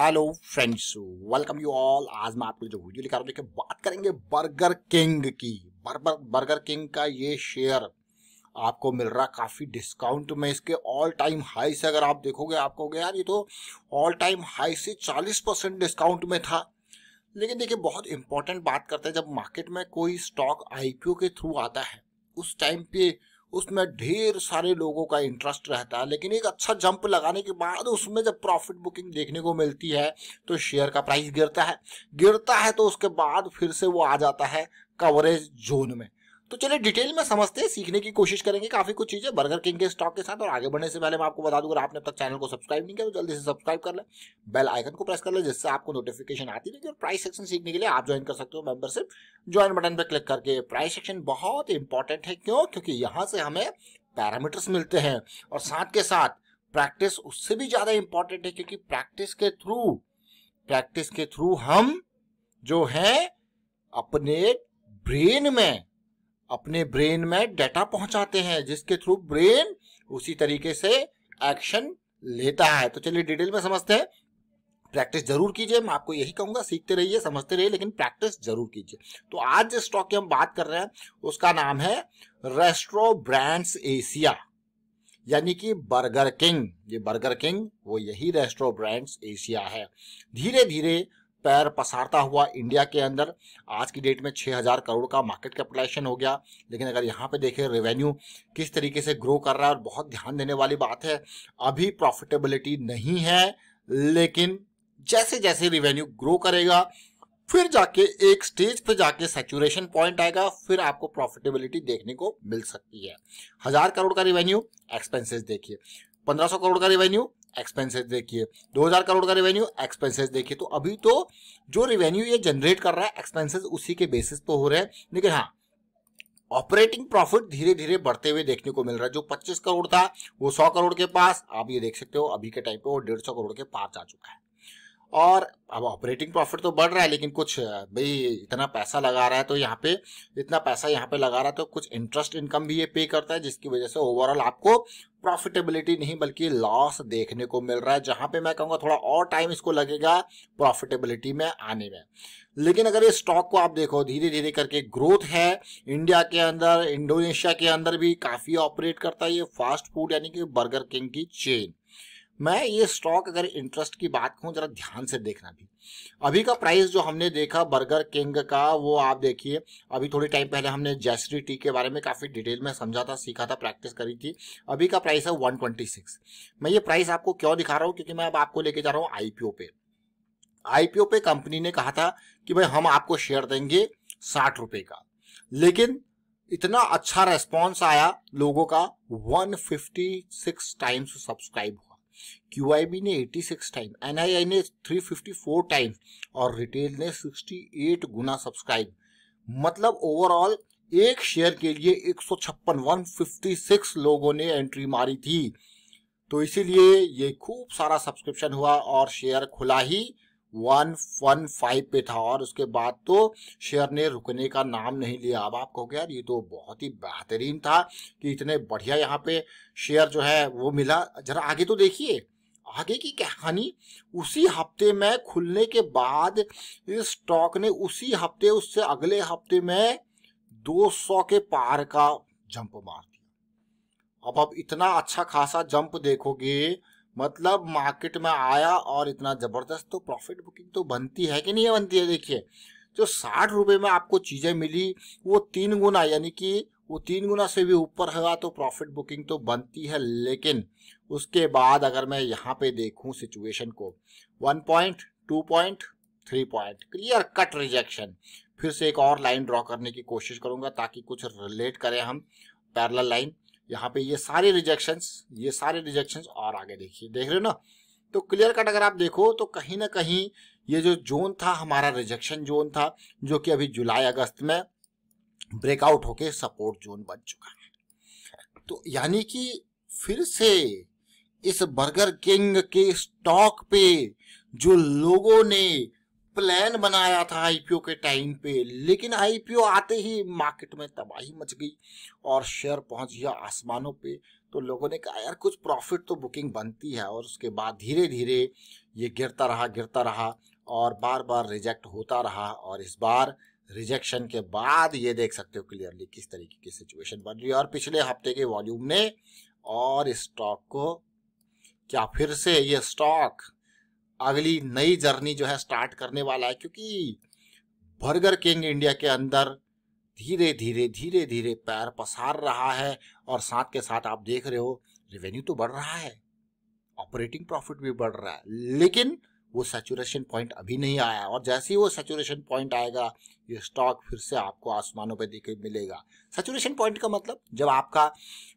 Hello friends, welcome you all. आज मैं आपके लिए जो वीडियो लेकर देखिए बात करेंगे बर्गर किंग की। बर्गर किंग का ये शेयर आपको मिल रहा काफी डिस्काउंट में। इसके ऑल टाइम हाई से अगर आप देखोगे आप कहोगे यार ये तो ऑल टाइम हाई से 40% डिस्काउंट में था। लेकिन देखिए बहुत इंपॉर्टेंट बात करते हैं, जब मार्केट में कोई स्टॉक आईपीओ के थ्रू आता है उस टाइम पे उसमें ढेर सारे लोगों का इंटरेस्ट रहता है, लेकिन एक अच्छा जंप लगाने के बाद उसमें जब प्रॉफिट बुकिंग देखने को मिलती है तो शेयर का प्राइस गिरता है तो उसके बाद फिर से वो आ जाता है कवरेज जोन में। तो चलिए डिटेल में समझते हैं, सीखने की कोशिश करेंगे काफी कुछ चीजें बर्गर किंग के स्टॉक के साथ। और आगे बढ़ने से पहले मैं आपको बता दूं, अगर आपने अब तक चैनल को सब्सक्राइब नहीं किया तो जल्दी से सब्सक्राइब कर ले, बेल आइकन को प्रेस कर ले जिससे आपको नोटिफिकेशन आती रहेगी। और प्राइस सेक्शन सीखने के लिए आप ज्वाइन कर सकते हो मेंबरशिप, ज्वाइन बटन पर क्लिक करके। प्राइस सेक्शन बहुत इंपॉर्टेंट है, क्यों? क्योंकि यहाँ से हमें पैरामीटर्स मिलते हैं और साथ के साथ प्रैक्टिस उससे भी ज्यादा इंपॉर्टेंट है, क्योंकि प्रैक्टिस के थ्रू हम जो है अपने ब्रेन में डाटा पहुंचाते हैं, जिसके थ्रू ब्रेन उसी तरीके से एक्शन लेता है। तो चलिए डिटेल में समझते हैं। प्रैक्टिस जरूर कीजिए, मैं आपको यही कहूंगा, सीखते रहिए समझते रहिए, लेकिन प्रैक्टिस जरूर कीजिए। तो आज जिस स्टॉक की हम बात कर रहे हैं उसका नाम है रेस्टो ब्रांड्स एशिया, यानी कि बर्गर किंग। ये बर्गर किंग वो यही रेस्टो ब्रांड्स एशिया है। धीरे धीरे पैर पसारता हुआ इंडिया के अंदर आज की डेट में 6000 करोड़ का मार्केट कैपिटलाइजेशन हो गया। लेकिन अगर यहाँ पे देखें रेवेन्यू किस तरीके से ग्रो कर रहा है, और बहुत ध्यान देने वाली बात है, अभी प्रॉफिटेबिलिटी नहीं है, लेकिन जैसे जैसे रेवेन्यू ग्रो करेगा फिर जाके एक स्टेज पे जाके सैचुरेशन पॉइंट आएगा, फिर आपको प्रॉफिटेबिलिटी देखने को मिल सकती है। 1000 करोड़ का रेवेन्यू, एक्सपेंसेस देखिए, 1500 करोड़ का रेवेन्यू, एक्सपेंसेस देखिए, 2000 करोड़ का रेवेन्यू, एक्सपेंसेस देखिए। तो अभी तो जो रेवेन्यू ये जनरेट कर रहा है एक्सपेंसेस उसी के बेसिस पे हो रहे हैं, लेकिन हाँ ऑपरेटिंग प्रॉफिट धीरे धीरे बढ़ते हुए देखने को मिल रहा है। जो 25 करोड़ था वो 100 करोड़ के पास, आप ये देख सकते हो अभी के टाइम पे वो 150 करोड़ के पार जा चुका है। और अब ऑपरेटिंग प्रॉफिट तो बढ़ रहा है, लेकिन कुछ भाई इतना पैसा लगा रहा है तो यहाँ पे इतना पैसा यहाँ पे लगा रहा है तो कुछ इंटरेस्ट इनकम भी ये पे करता है, जिसकी वजह से ओवरऑल आपको प्रॉफिटेबिलिटी नहीं बल्कि लॉस देखने को मिल रहा है, जहां पे मैं कहूंगा थोड़ा और टाइम इसको लगेगा प्रॉफिटेबिलिटी में आने में। लेकिन अगर इस स्टॉक को आप देखो धीरे धीरे करके ग्रोथ है इंडिया के अंदर, इंडोनेशिया के अंदर भी काफी ऑपरेट करता है ये फास्ट फूड यानी कि बर्गर किंग की चेन। मैं ये स्टॉक अगर इंटरेस्ट की बात कहूं जरा ध्यान से देखना भी, अभी का प्राइस जो हमने देखा बर्गर किंग का वो आप देखिए, अभी थोड़ी टाइम पहले हमने जैसरी टी के बारे में काफी डिटेल में समझा था, सीखा था, प्रैक्टिस करी थी। अभी का प्राइस है 126। मैं ये प्राइस आपको क्यों दिखा रहा हूं, क्योंकि मैं अब आपको लेके जा रहा हूं आईपीओ पे कंपनी ने कहा था कि भाई हम आपको शेयर देंगे 60 रुपए का, लेकिन इतना अच्छा रेस्पॉन्स आया लोगों का, 156 टाइम्स सब्सक्राइब हुआ, क्यूआईबी ने 86 टाइम, एनआईआई ने 354 टाइम और रिटेल ने 68 गुना सब्सक्राइब। मतलब ओवरऑल एक शेयर के लिए 156 लोगों ने एंट्री मारी थी। तो इसीलिए ये खूब सारा सब्सक्रिप्शन हुआ और शेयर खुला ही 115 पे था, और उसके बाद तो शेयर ने रुकने का नाम नहीं लिया। अब आप कहोगे यार ये तो बहुत ही बेहतरीन था कि इतने बढ़िया यहाँ पे शेयर जो है वो मिला। जरा आगे तो देखिए, आगे की कहानी। उसी हफ्ते में खुलने के बाद इस स्टॉक ने उसी हफ्ते उससे अगले हफ्ते में 200 के पार का जंप मार दिया। अब इतना अच्छा खासा जंप देखोगे, मतलब मार्केट में आया और इतना जबरदस्त, तो प्रॉफिट बुकिंग तो बनती है कि नहीं बनती है। देखिए जो 60 रुपए में आपको चीजें मिली वो 3 गुना, यानी कि वो 3 गुना से भी ऊपर है, तो प्रॉफिट बुकिंग तो बनती है। लेकिन उसके बाद अगर मैं यहाँ पे देखूं सिचुएशन को, 1 point, 2 point, 3 point, clear cut rejection. फिर से एक और लाइन ड्रॉ करने की कोशिश करूंगा ताकि कुछ रिलेट करें हम, पैरेलल लाइन। यहाँ पे ये सारे रिजेक्शंस और आगे देखिए, देख रहे हो ना। तो क्लियर कट अगर आप देखो तो कहीं ना कहीं ये जो जोन था हमारा रिजेक्शन जोन था, जो कि अभी जुलाई अगस्त में ब्रेकआउट होके सपोर्ट जोन बन चुका है। तो यानी कि फिर से इस बर्गर किंग के स्टॉक पे जो लोगों ने प्लान बनाया था आईपीओ के टाइम पे, लेकिन आईपीओ आते ही मार्केट में तबाही मच गई और शेयर पहुंच गया आसमानों पे। तो लोगों ने कहा यार कुछ प्रॉफिट तो बुकिंग बनती है, और उसके बाद धीरे धीरे ये गिरता रहा और बार बार रिजेक्ट होता रहा, और इस बार रिजेक्शन के बाद ये देख सकते हो क्लियरली किस तरीके की सिचुएशन बन रही है। और पिछले हफ्ते के वॉल्यूम ने और इस स्टॉक को क्या फिर से ये स्टॉक अगली नई जर्नी जो है स्टार्ट करने वाला है, क्योंकि बर्गर किंग इंडिया के अंदर धीरे धीरे पैर पसार रहा है, और साथ के साथ आप देख रहे हो रेवेन्यू तो बढ़ रहा है, ऑपरेटिंग प्रॉफिट भी बढ़ रहा है, लेकिन वो सैचुरेशन पॉइंट अभी नहीं आया। और जैसे ही वो सैचुरेशन पॉइंट आएगा ये स्टॉक फिर से आपको आसमानों पे दिखे मिलेगा। सैचुरेशन पॉइंट का मतलब जब आपका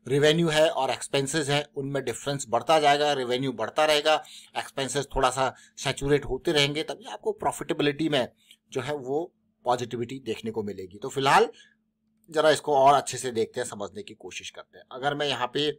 रेवेन्यू है और एक्सपेंसेस है उनमें डिफरेंस बढ़ता जाएगा, रेवेन्यू बढ़ता रहेगा, एक्सपेंसेस थोड़ा सा सैचुरेट होते रहेंगे, तभी आपको प्रॉफिटेबिलिटी में जो है वो पॉजिटिविटी देखने को मिलेगी। तो फिलहाल जरा इसको और अच्छे से देखते हैं, समझने की कोशिश करते हैं। अगर मैं यहाँ पे,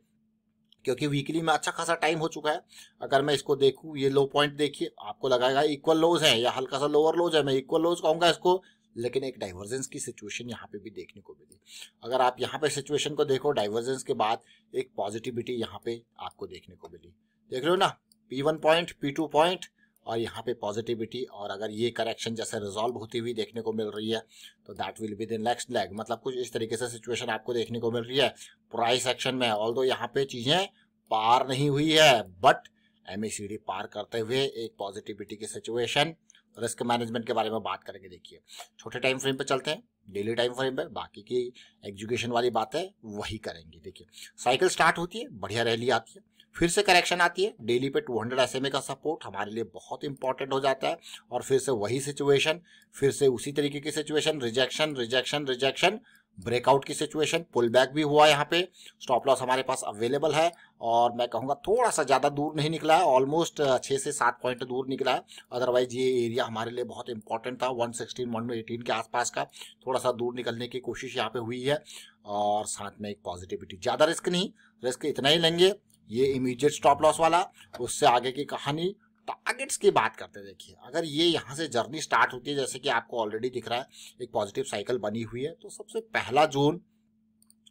क्योंकि वीकली में अच्छा खासा टाइम हो चुका है, अगर मैं इसको देखूं, ये लो पॉइंट देखिए, आपको लगाएगा इक्वल लोज है या हल्का सा लोअर लोज है, मैं इक्वल लोज कहूंगा इसको, लेकिन एक डाइवर्जेंस की सिचुएशन यहाँ पे भी देखने को मिली। अगर आप यहाँ पे सिचुएशन को देखो, डाइवर्जेंस के बाद एक पॉजिटिविटी यहाँ पे आपको देखने को मिली, देख रहे हो ना, P1 पॉइंट, P2 पॉइंट और यहाँ पे पॉजिटिविटी। और अगर ये करेक्शन जैसे रिजॉल्व होती हुई देखने को मिल रही है तो that will be the next leg, मतलब कुछ इस तरीके से सिचुएशन आपको देखने को मिल रही है प्राइस एक्शन में। ऑल्दो यहाँ पे चीजें पार नहीं हुई है, बट MACD पार करते हुए एक पॉजिटिविटी की सिचुएशन। रिस्क मैनेजमेंट के बारे में बात करेंगे, देखिए छोटे टाइम फ्रेम पे चलते हैं, डेली टाइम फ्रेम पे बाकी की एजुकेशन वाली बात है वही करेंगे। देखिए साइकिल स्टार्ट होती है, बढ़िया रैली आती है, फिर से करेक्शन आती है, डेली पे 200 SMA का सपोर्ट हमारे लिए बहुत इंपॉर्टेंट हो जाता है, और फिर से वही सिचुएशन, फिर से उसी तरीके की सिचुएशन, रिजेक्शन, ब्रेकआउट की सिचुएशन, पुल बैक भी हुआ, यहाँ पे स्टॉप लॉस हमारे पास अवेलेबल है, और मैं कहूँगा थोड़ा सा ज़्यादा दूर नहीं निकला है, ऑलमोस्ट 6 से 7 पॉइंट दूर निकला है। अदरवाइज ये एरिया हमारे लिए बहुत इंपॉर्टेंट था, 116, 118 के आसपास का, थोड़ा सा दूर निकलने की कोशिश यहाँ पे हुई है, और साथ में एक पॉजिटिविटी। ज़्यादा रिस्क नहीं, रिस्क इतना ही लेंगे, ये इमीडिएट स्टॉप लॉस वाला, उससे आगे की कहानी। टारगेट्स की बात करते हैं, देखिए अगर ये यहाँ से जर्नी स्टार्ट होती है, जैसे कि आपको ऑलरेडी दिख रहा है एक पॉजिटिव साइकिल बनी हुई है, तो सबसे पहला जोन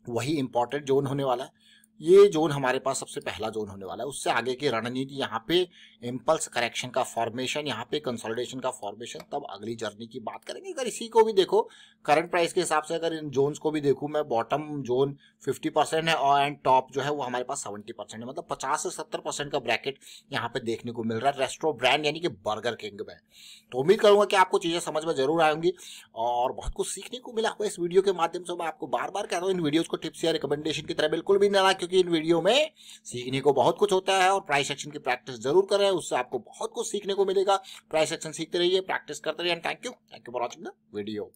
वही इंपॉर्टेंट जोन होने वाला है, ये जोन हमारे पास सबसे पहला जोन होने वाला है। उससे आगे की रणनीति यहाँ पे इम्पल्स करेक्शन का फॉर्मेशन, यहाँ पे कंसोलिडेशन का फॉर्मेशन, तब अगली जर्नी की बात करेंगे। अगर इसी को भी देखो करंट प्राइस के हिसाब से, अगर इन जोन्स को भी देखूं मैं, बॉटम जोन 50% है और एंड टॉप जो है वो हमारे पास 70% है, मतलब 50 से 70% का ब्रैकेट यहाँ पे देखने को मिल रहा है रेस्टो ब्रांड यानी कि बर्गर किंग में। तो उम्मीद करूंगा कि आपको चीजें समझ में जरूर आएंगी और बहुत कुछ सीखने को मिला होगा इस वीडियो के माध्यम से। मैं आपको बार बार कह रहा हूँ, इन वीडियोस को टिप्स या रिकमेंडेशन की तरह बिल्कुल भी ना, क्योंकि इन वीडियो में सीखने को बहुत कुछ होता है, और प्राइस एक्शन की प्रैक्टिस जरूर करें, उससे आपको बहुत कुछ सीखने को मिलेगा। प्राइस एक्शन सीखते रहिए, प्रैक्टिस करते रहिए। Thank you for watching the video.